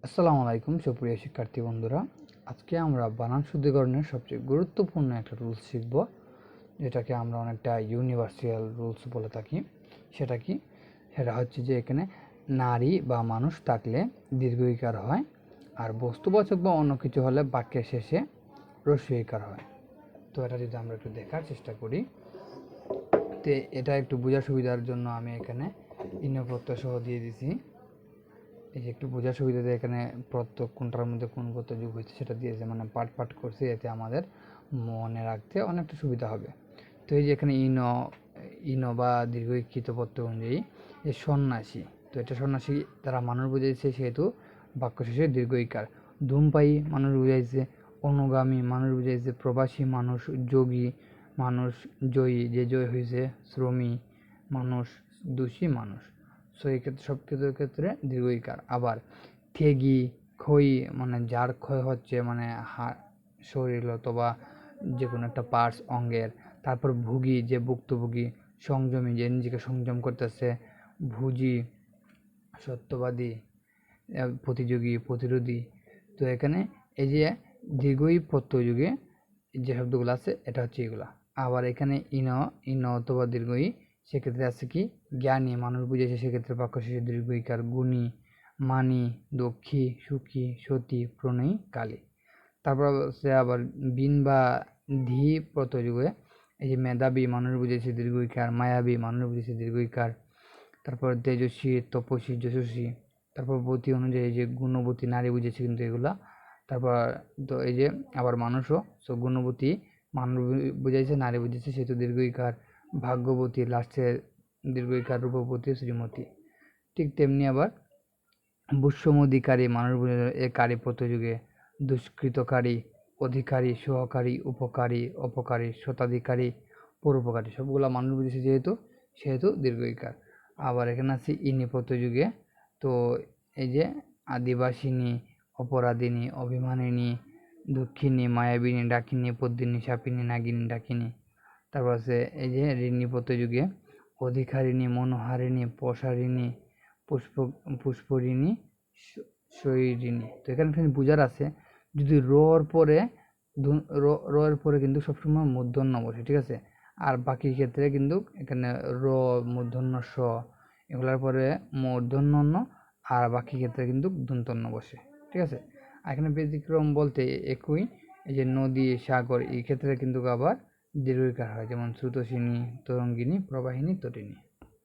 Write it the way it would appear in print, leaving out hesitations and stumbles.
আসসালামু আলাইকুম সুপ্রিয় শিক্ষার্থী বন্ধুরা। আজকে আমরা বানান শুদ্ধিকরণের সবচেয়ে গুরুত্বপূর্ণ একটা রুলস শিখব, যেটাকে আমরা অনেকটা ইউনিভার্সাল রুলস বলে থাকি। সেটা হচ্ছে যে এখানে নারী বা মানুষ থাকলে দীর্ঘ ইকার হয়, আর বস্তুবাচক বা অন্য কিছু হলে বাক্যের শেষে হ্রস্ব ইকার হয়। তো এটা যদি আমরা একটু দেখার চেষ্টা করি, তো এটা একটু বোঝার সুবিধার জন্য আমি এখানে ইন্ন প্রত্যয় সহ দিয়ে দিছি। এই যে একটু বোঝার সুবিধাতে এখানে প্রত্যয় কোনটার মধ্যে কোন প্রত্যয় যোগ হয়েছে সেটা দিয়েছে, মানে পাঠ করছে, এতে আমাদের মনে রাখতে অনেকটা সুবিধা হবে। তো এই যে এখানে ইন বা দীর্ঘিত প্রত্যয় অনুযায়ী এই সন্ন্যাসী, তো এটা সন্ন্যাসী তারা মানুষ বুঝাইছে, সেহেতু বাক্য শেষে দীর্ঘ ইকার। ধূমপায়ী মানুষ বুঝাইছে, অনুগামী মানুষ বুঝাইছে, প্রবাসী মানুষ, যোগী মানুষ, জয়ী যে জয় হয়েছে, শ্রমী মানুষ, দোষী মানুষ। সো এই ক্ষেত্রে সব ক্ষেত্রে দীর্ঘ ইকার। আবার ত্যাগী, ক্ষয়ী মানে যার ক্ষয় হচ্ছে, মানে শরীর অথবা যে কোনো একটা পার্টস অঙ্গের। তারপর ভুগী যে ভুক্তভোগী, সংযমী যে নিজেকে সংযম করতেছে, ভুজি সত্যবাদী, প্রতিযোগী প্রতিরোধী। তো এখানে এই যে দীর্ঘই প্রত্যয় যুগে যে শব্দগুলো আছে এটা হচ্ছে এগুলা। আবার এখানে ইন অথবা দীর্ঘই, সেক্ষেত্রে আছে কি জ্ঞানী মানুষ বুঝেছে, সেক্ষেত্রে বাক্য শেষে দীর্ঘ ইকার। গুণী, মানী, দক্ষী, সুখী, সতী, প্রণয়ী, কালী। তারপর আছে আবার বিন বা ধি প্রত্যয় যুগে এই যে মেধাবী মানুষ বুঝেছে দীর্ঘ ইকার, মায়াবী মানুষ বুঝেছে দীর্ঘ ইকার। তারপর তেজস্বী, তপস্বী, যশস্বী। তারপর বতী অনুযায়ী যে গুণবতী নারী বুঝেছে কিন্তু এগুলা। তারপর তো এই যে আবার মানুষও, সো গুণবতী মানুষ বুঝাইছে, নারী বুঝেছে, সেহেতু দীর্ঘ ইকার। ভাগ্যবতী লাস্টে দীর্ঘ ইকার, রূপবতী, শ্রীমতী। ঠিক তেমনি আবার বুস্সমধিকারী মানুষ বুঝাইছে এ কারী প্রত্যয় যুগে। দুষ্কৃতকারী, অধিকারী, সহকারী, উপকারী, অপকারী, স্বত্বাধিকারী, পরোপকারী, সবগুলা মানুষ বুঝেছে সেহেতু দীর্ঘ ইকার। আবার এখানে আছে ইনি প্রত্যয় যুগে। তো এই যে আদিবাসিনী, অপরাধিনী, অভিমানিনী, দুঃখিনী, মায়াবিনী, ডাকিনী, পদ্মিনী, সাপিনী, নাগিনী, ডাকিনী। তারপর আছে এই যে ঋণী প্রত্যয় যুগে অধিকারিণী, মনোহারিণী, প্রসারিণী, পুষ্পরিণী, শৈরিণী। তো এখানে বুঝার আছে, যদি র এর পরে কিন্তু সবসময় মূর্ধন্য বসে, ঠিক আছে। আর বাকি ক্ষেত্রে কিন্তু এখানে র, মূর্ধন্য স, এগুলোর পরে মূর্ধন্য ন, আর বাকি ক্ষেত্রে কিন্তু দন্তন্য বসে, ঠিক আছে। আর এখানে ব্যতিক্রম বলতে একই, এই যে নদী, সাগর, এই ক্ষেত্রে কিন্তু আবার দীর্ঘ ইকার হয়, যেমন স্রোতস্বিনী, তরঙ্গিনী, প্রবাহিনী, তটিনী।